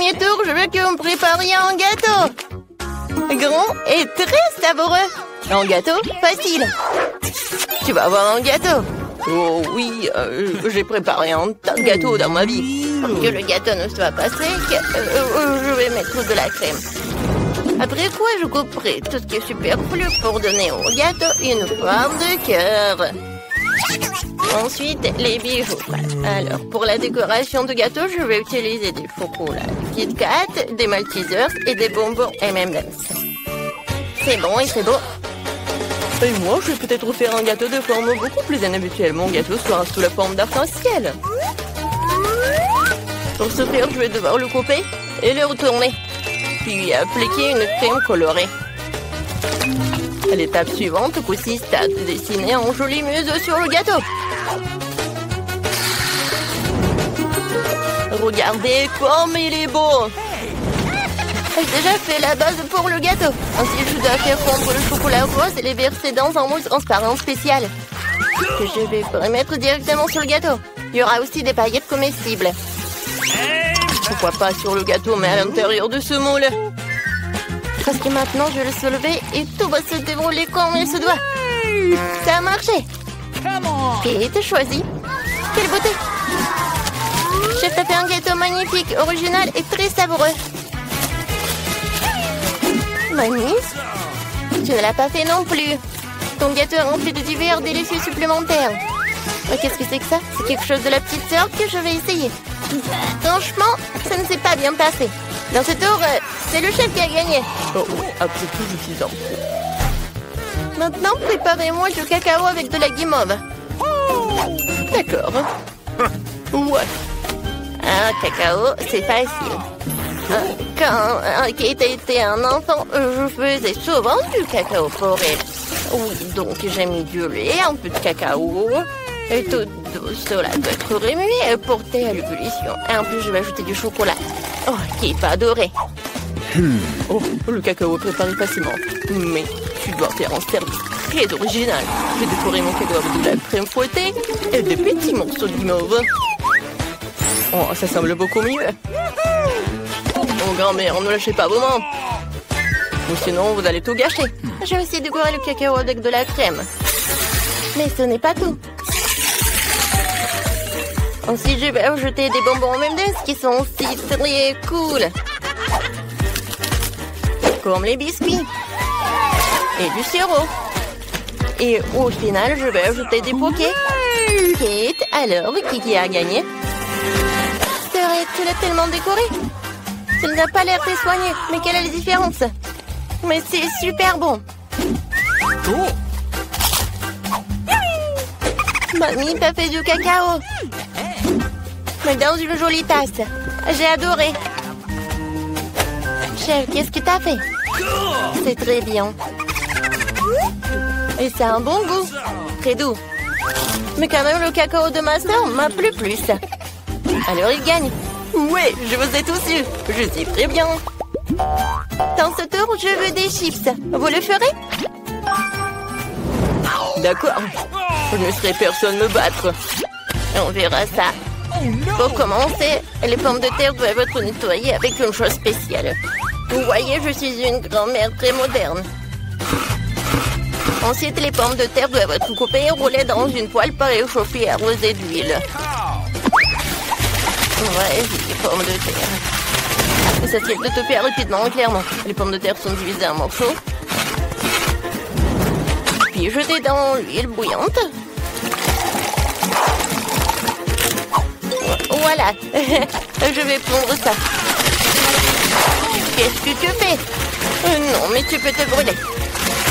premier tour, je veux que vous me prépariez un gâteau. Grand et très savoureux. Un gâteau facile. Tu vas avoir un gâteau. Oh oui, j'ai préparé un tas de gâteaux dans ma vie. Pour que le gâteau ne soit pas sec, je vais mettre de la crème. Après quoi, je couperai tout ce qui est superflu pour donner au gâteau une forme de cœur. Ensuite, les bijoux. Alors, pour la décoration du gâteau, je vais utiliser des chocolats Kit Kat, des Maltesers et des bonbons M&M's. C'est bon et c'est beau. Et moi, je vais peut-être faire un gâteau de forme beaucoup plus inhabituelle. Mon gâteau sera sous la forme d'arc-en-ciel. Pour ce faire, je vais devoir le couper et le retourner. Puis appliquer une crème colorée. L'étape suivante consiste à dessiner en jolie muse sur le gâteau. Regardez comme il est beau! J'ai déjà fait la base pour le gâteau. Ensuite, je dois faire fondre le chocolat rose et les verser dans un moule transparent spécial que je vais mettre directement sur le gâteau. Il y aura aussi des paillettes comestibles. Pourquoi pas sur le gâteau, mais à l'intérieur de ce moule. Parce que maintenant, je vais le soulever et tout va se dérouler comme il se doit. Ça a marché. Kate, choisis. Quelle beauté! Chef t'a fait un gâteau magnifique, original et très savoureux. Manis, tu ne l'as pas fait non plus. Ton gâteau est rempli de divers délicieux supplémentaires. Qu'est-ce que c'est que ça? C'est quelque chose de la petite sœur que je vais essayer. Franchement, ça ne s'est pas bien passé. Dans ce tour, c'est le chef qui a gagné. Oh, après tout, je suis en pro. Maintenant, préparez-moi du cacao avec de la guimauve. D'accord. Ouais. Un cacao, c'est facile. Quand Kate était un enfant, je faisais souvent du cacao pour elle. Oui, donc j'ai mis du lait, un peu de cacao. Et tout cela doit être remué et porté à l'ébullition. Et en plus, je vais ajouter du chocolat. Oh, qui va adorer. Oh, le cacao est préparé facilement. Mais tu dois faire un service très original. J'ai décoré mon cacao avec de la crème fouettée et de petits morceaux de guimauve. Oh, ça semble beaucoup mieux. Oh, grand-mère, ne lâchez pas vos mains. Ou sinon, vous allez tout gâcher. Je vais essayer de décorer le cacao avec de la crème. Mais ce n'est pas tout. Ensuite, je vais ajouter des bonbons M&M's qui sont aussi très cool. Comme les biscuits. Et du sirop. Et au final, je vais ajouter des bouquets. Kate, alors, qui a gagné? C'est vrai, tu l'as tellement décoré. Ça n'a pas l'air très soigné. Mais quelle est la différence? Mais c'est super bon. Mamie t'a fait du cacao. Mais dans une jolie tasse. J'ai adoré. Chef, qu'est-ce que t'as fait? C'est très bien. Et ça a un bon goût. Très doux. Mais quand même, le cacao de ma soeur m'a plu plus. Alors il gagne. Ouais, je vous ai tous eu. Je suis très bien. Dans ce tour, je veux des chips. Vous le ferez? D'accord. Je ne laisserai personne me battre. On verra ça. Pour commencer, les pommes de terre doivent être nettoyées avec une chose spéciale. Vous voyez, je suis une grand-mère très moderne. Ensuite, les pommes de terre doivent être coupées et roulées dans une poêle préchauffée et arrosée d'huile. Ouais, les pommes de terre. Et ça serait de tout faire rapidement, clairement. Les pommes de terre sont divisées en morceaux. Puis jetées dans l'huile bouillante. Voilà. Je vais pondre ça. Qu'est-ce que tu fais? Non, mais tu peux te brûler.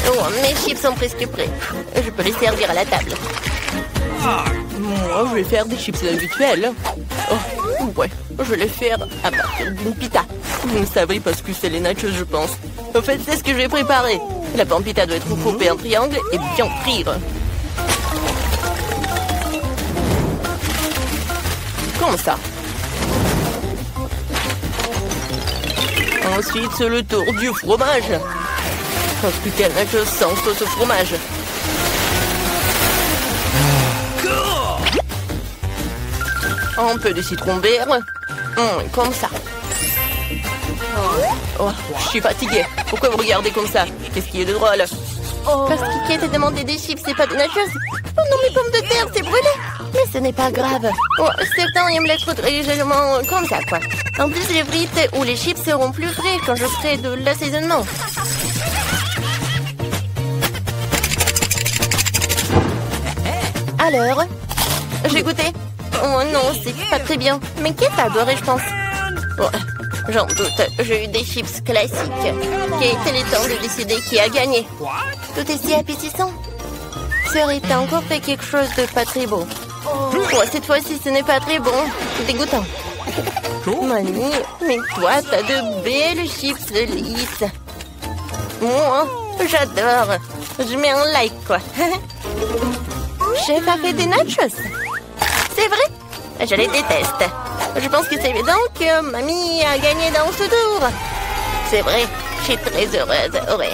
Oh, mes chips sont presque prêts. Je peux les servir à la table. Moi, je vais faire des chips habituels. Oh, ouais, je vais les faire à partir d'une pita. Vous ne savez pas ce que c'est les nachos, je pense. En fait, c'est ce que je vais préparer. La pampita doit être coupée en triangle et bien frire. Comme ça. Ensuite, c'est le tour du fromage. Parce que quel nacho sans sauce fromage. Un peu de citron vert. Comme ça. Oh, je suis fatiguée. Pourquoi vous regardez comme ça? Qu'est-ce qu'il y a de drôle? Parce qu'Ikea t'a demandé des chips et pas des nachos. Oh non, mes pommes de terre, c'est brûlé. Mais ce n'est pas grave. Oh, certains aiment l'être légèrement comme ça, quoi. En plus, les frites ou les chips seront plus frais quand je ferai de l'assaisonnement. Alors, j'ai goûté. Oh non, c'est pas très bien. Mais qui t'a adoré, je pense. Oh, j'en doute. J'ai eu des chips classiques. Quel est le temps de décider qui a gagné? Tout est si appétissant. Sœur, t'as encore fait quelque chose de pas très beau. Oh, cette fois-ci, ce n'est pas très bon. C'est dégoûtant. Mamie, mais toi, t'as de belles chips lisses. Moi, j'adore. Je mets un like, quoi. Chef a fait des nachos. C'est vrai? Je les déteste. Je pense que c'est évident que mamie a gagné dans ce tour. C'est vrai, je suis très heureuse. Ouais.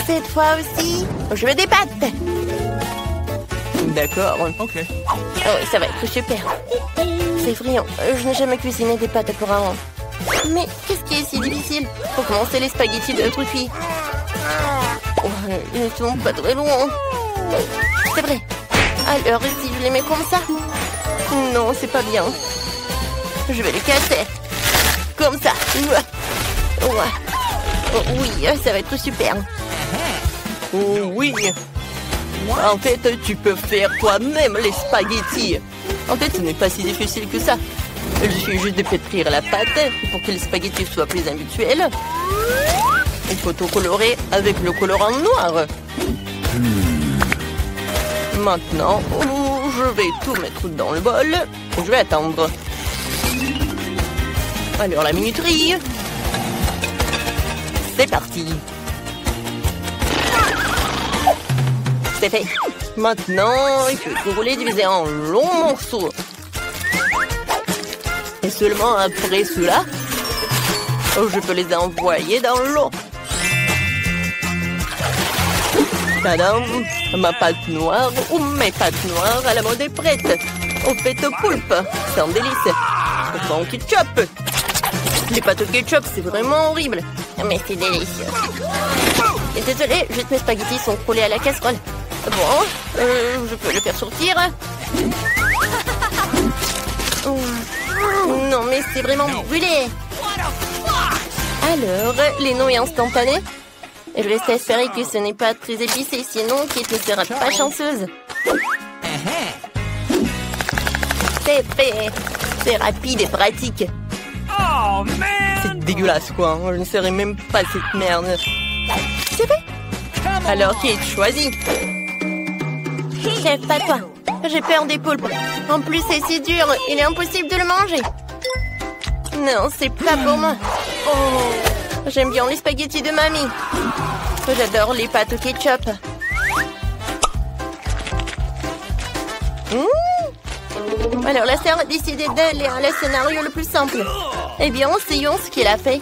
Cette fois aussi, je veux des pâtes. D'accord. Ok. Oh oui, ça va être super. C'est friand. Je n'ai jamais cuisiné des pâtes auparavant. Mais qu'est-ce qui est si difficile? Pour commencer, les spaghettis de truffes. Oh, ils ne sont pas très loin. C'est vrai. Alors, si je les mets comme ça? Non, c'est pas bien. Je vais les casser. Comme ça. Ouais. Oh, oui, ça va être super. Oh oui. En fait, tu peux faire toi-même les spaghettis. En fait, ce n'est pas si difficile que ça. Il suffit juste de pétrir la pâte pour que les spaghettis soient plus habituels. Il faut tout colorer avec le colorant noir. Maintenant, je vais tout mettre dans le bol. Je vais attendre. Alors, la minuterie. C'est parti. C'est fait. Maintenant, il faut tout rouler, diviser en longs morceaux. Et seulement après cela, je peux les envoyer dans l'eau. Tadam! Ma pâte noire ou mes pâtes noires à la mode est prête. Au fait au poulpe. C'est un délice. Au ketchup. Les pâtes au ketchup, c'est vraiment horrible. Mais c'est délicieux. Et désolé, juste mes spaghettis sont collés à la casserole. Bon, je peux le faire sortir. Non, mais c'est vraiment brûlé. Alors, les nouilles instantanées. Et je laisse espérer que ce n'est pas très épicé, sinon Kate ne sera pas chanceuse. C'est fait. C'est rapide et pratique. C'est dégueulasse, quoi. Je ne saurais même pas cette merde. C'est fait. Alors, Kate, choisis. Chef, pas toi. J'ai peur des poulpes. En plus, c'est si dur. Il est impossible de le manger. Non, c'est pas pour moi. Oh, j'aime bien les spaghettis de mamie. J'adore les pâtes au ketchup. Alors, la sœur a décidé d'aller à le scénario le plus simple. Eh bien, essayons ce qu'elle a fait.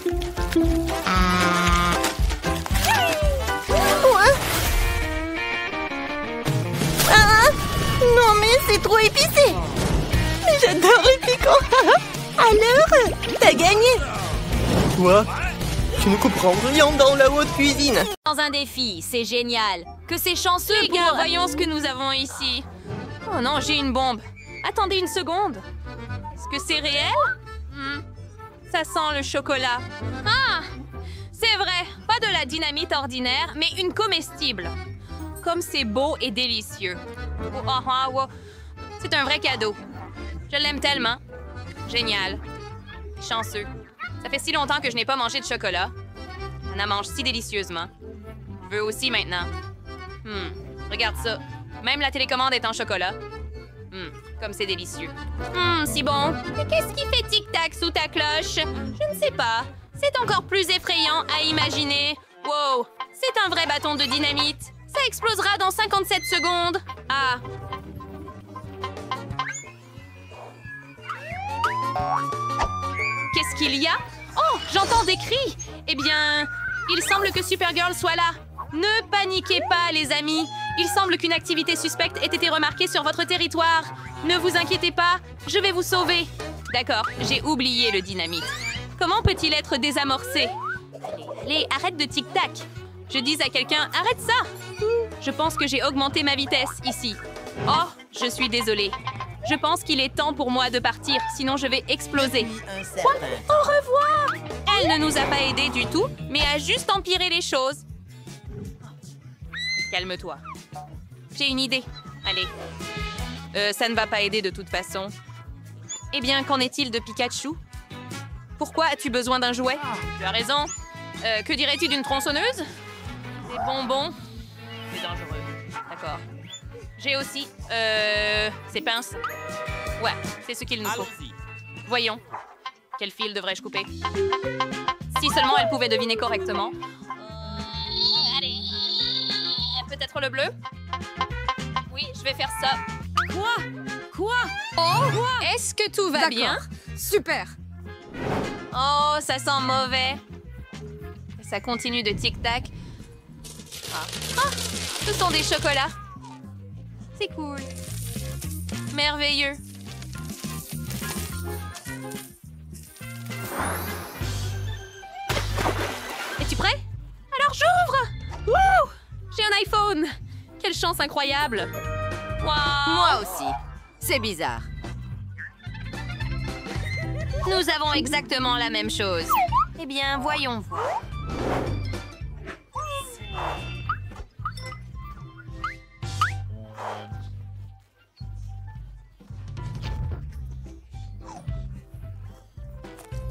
Non, mais c'est trop épicé. J'adore les piquants. Alors, t'as gagné. Quoi? Tu ne comprends rien dans la haute cuisine. Dans un défi, c'est génial. Que c'est chanceux Les gars, voyons ce que nous avons ici. Oh non, j'ai une bombe. Attendez une seconde. Est-ce que c'est réel? Ça sent le chocolat. Ah! C'est vrai, pas de la dynamite ordinaire, mais une comestible. Comme c'est beau et délicieux. C'est un vrai cadeau. Je l'aime tellement. Génial. Chanceux. Ça fait si longtemps que je n'ai pas mangé de chocolat. On en mange si délicieusement. Je veux aussi maintenant. Regarde ça. Même la télécommande est en chocolat. Comme c'est délicieux. Si bon. Mais qu'est-ce qui fait tic-tac sous ta cloche? Je ne sais pas. C'est encore plus effrayant à imaginer. Wow, c'est un vrai bâton de dynamite. Ça explosera dans 57 secondes. Ah. Qu'est-ce qu'il y a? Oh, j'entends des cris. Eh bien, il semble que Supergirl soit là. Ne paniquez pas, les amis. Il semble qu'une activité suspecte ait été remarquée sur votre territoire. Ne vous inquiétez pas, je vais vous sauver. D'accord, j'ai oublié le dynamite. Comment peut-il être désamorcé? Allez, arrête de tic-tac. Je dis à quelqu'un, arrête ça! Je pense que j'ai augmenté ma vitesse ici. Oh, je suis désolée. Je pense qu'il est temps pour moi de partir, sinon je vais exploser. Quoi? Au revoir! Elle ne nous a pas aidés du tout, mais a juste empiré les choses. Calme-toi. J'ai une idée. Allez. Ça ne va pas aider de toute façon. Eh bien, qu'en est-il de Pikachu? Pourquoi as-tu besoin d'un jouet? Tu as raison. Que dirais-tu d'une tronçonneuse? Des bonbons? C'est dangereux. D'accord. J'ai aussi, ces pinces. Ouais, c'est ce qu'il nous faut. Voyons. Quel fil devrais-je couper? Si seulement elle pouvait deviner correctement. Allez. Peut-être le bleu? Oui, je vais faire ça. Quoi? Oh! Est-ce que tout va bien? Super! Oh, ça sent mauvais. Ça continue de tic-tac. Ah, ce sont des chocolats. C'est cool. Merveilleux. Es-tu prêt? Alors j'ouvre! Wouh! J'ai un iPhone! Quelle chance incroyable! Wow! Moi aussi. C'est bizarre. Nous avons exactement la même chose. Eh bien, voyons voir.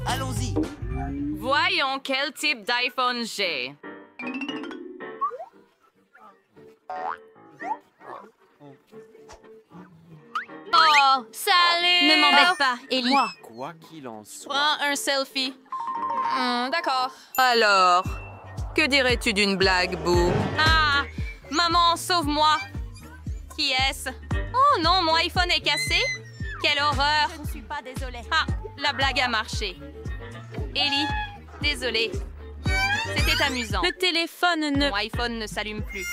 Allons-y. Voyons quel type d'iPhone j'ai. Oh, salut! Ne m'embête pas, Ellie. Quoi qu'il en soit. Prends un selfie. D'accord. Alors, que dirais-tu d'une blague, Boo? Ah! Maman, sauve-moi! Qui est-ce? Oh non, mon iPhone est cassé? Quelle horreur! Je ne suis pas désolée. Ah, la blague a marché. Ellie, désolée. C'était amusant. Le téléphone ne... Mon iPhone ne s'allume plus.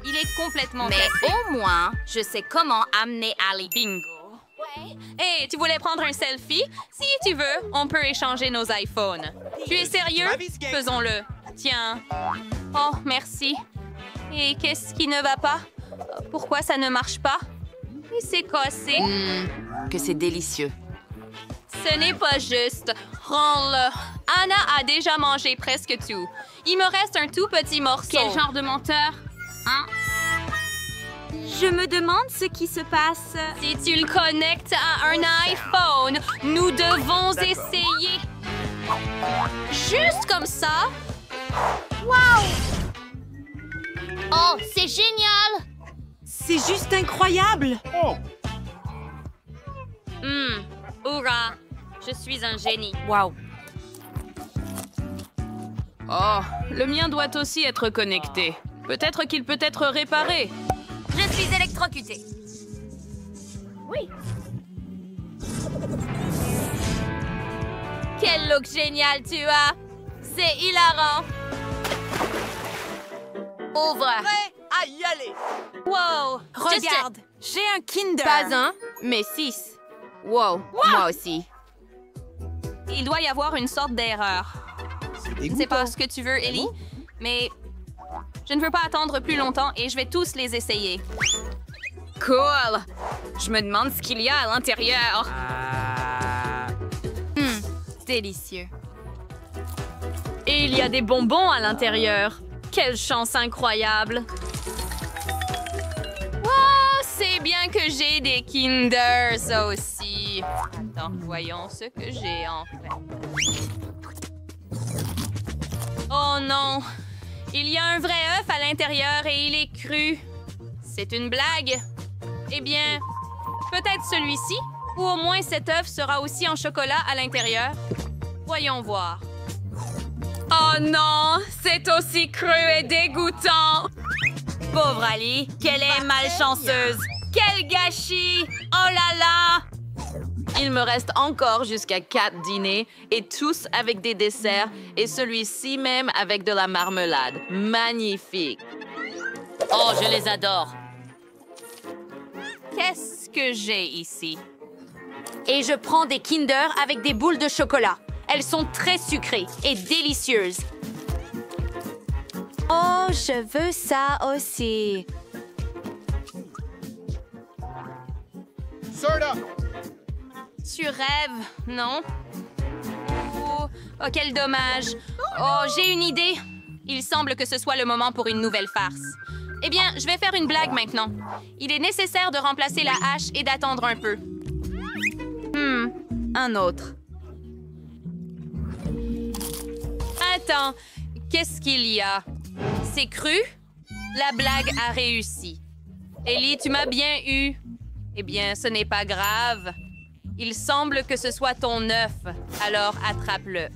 Il est complètement Mais cassé. au moins, je sais comment amener Ali. Bingo. Hey, tu voulais prendre un selfie? Si tu veux, on peut échanger nos iPhones. Tu es sérieux? Faisons-le. Tiens. Oh, merci. Et qu'est-ce qui ne va pas? Pourquoi ça ne marche pas? Et c'est cassé. Que c'est délicieux. Ce n'est pas juste. Rends-le. Anna a déjà mangé presque tout. Il me reste un tout petit morceau. Quel genre de menteur? Hein? Je me demande ce qui se passe. Si tu le connectes à un iPhone, nous devons essayer. Juste comme ça. Oh, c'est génial! C'est juste incroyable! Hurrah! Je suis un génie. Wow. Oh, le mien doit aussi être connecté. Peut-être qu'il peut être réparé. Je suis électrocutée. Quel look génial tu as! C'est hilarant! Ouvre! À y aller. Wow! Regarde, j'ai un Kinder. Pas un, mais 6. Wow, moi aussi. Il doit y avoir une sorte d'erreur. Je ne sais pas ce que tu veux, Ellie, mais je ne veux pas attendre plus longtemps et je vais tous les essayer. Cool. Je me demande ce qu'il y a à l'intérieur. Délicieux. Et il y a des bonbons à l'intérieur. Quelle chance incroyable! Oh, c'est bien que j'ai des Kinder, ça aussi. Attends, voyons ce que j'ai en fait. Oh non! Il y a un vrai œuf à l'intérieur et il est cru. C'est une blague. Eh bien, peut-être celui-ci, ou au moins cet œuf sera aussi en chocolat à l'intérieur. Voyons voir. Oh non, c'est aussi cru et dégoûtant. Pauvre Ali, qu'elle est malchanceuse. Quel gâchis! Oh là là! Il me reste encore jusqu'à 4 dîners, et tous avec des desserts, et celui-ci même avec de la marmelade. Magnifique! Oh, je les adore. Qu'est-ce que j'ai ici? Et je prends des Kinder avec des boules de chocolat. Elles sont très sucrées et délicieuses. Oh, je veux ça aussi. Tu rêves, non? Oh, quel dommage. Oh, j'ai une idée. Il semble que ce soit le moment pour une nouvelle farce. Eh bien, je vais faire une blague maintenant. Il est nécessaire de remplacer la hache et d'attendre un peu. Un autre. Attends, qu'est-ce qu'il y a? C'est cru? La blague a réussi. Ellie, tu m'as bien eu. Eh bien, ce n'est pas grave. Il semble que ce soit ton œuf, alors attrape-le.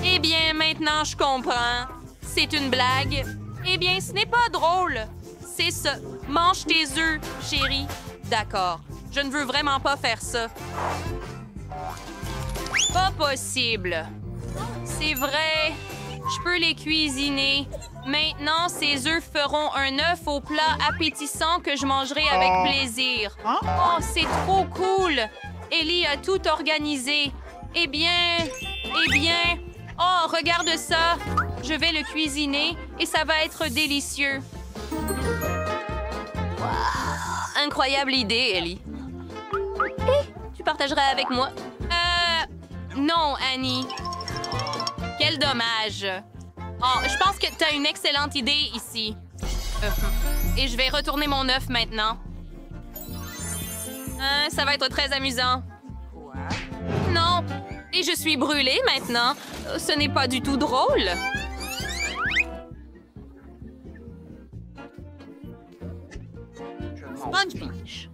Eh bien, maintenant, je comprends. C'est une blague. Eh bien, ce n'est pas drôle. C'est ça. Mange tes œufs, chérie. D'accord. Je ne veux vraiment pas faire ça. Pas possible. C'est vrai. Je peux les cuisiner. Maintenant, ces œufs feront un œuf au plat appétissant que je mangerai avec plaisir. Oh, c'est trop cool! Ellie a tout organisé. Eh bien... Oh, regarde ça! Je vais le cuisiner et ça va être délicieux. Wow. Incroyable idée, Ellie. Tu partageras avec moi? Non, Annie. Quel dommage. Oh, je pense que tu as une excellente idée ici. Et je vais retourner mon œuf maintenant. Ça va être très amusant. Non! Et je suis brûlée maintenant. Ce n'est pas du tout drôle. Sponge Beach.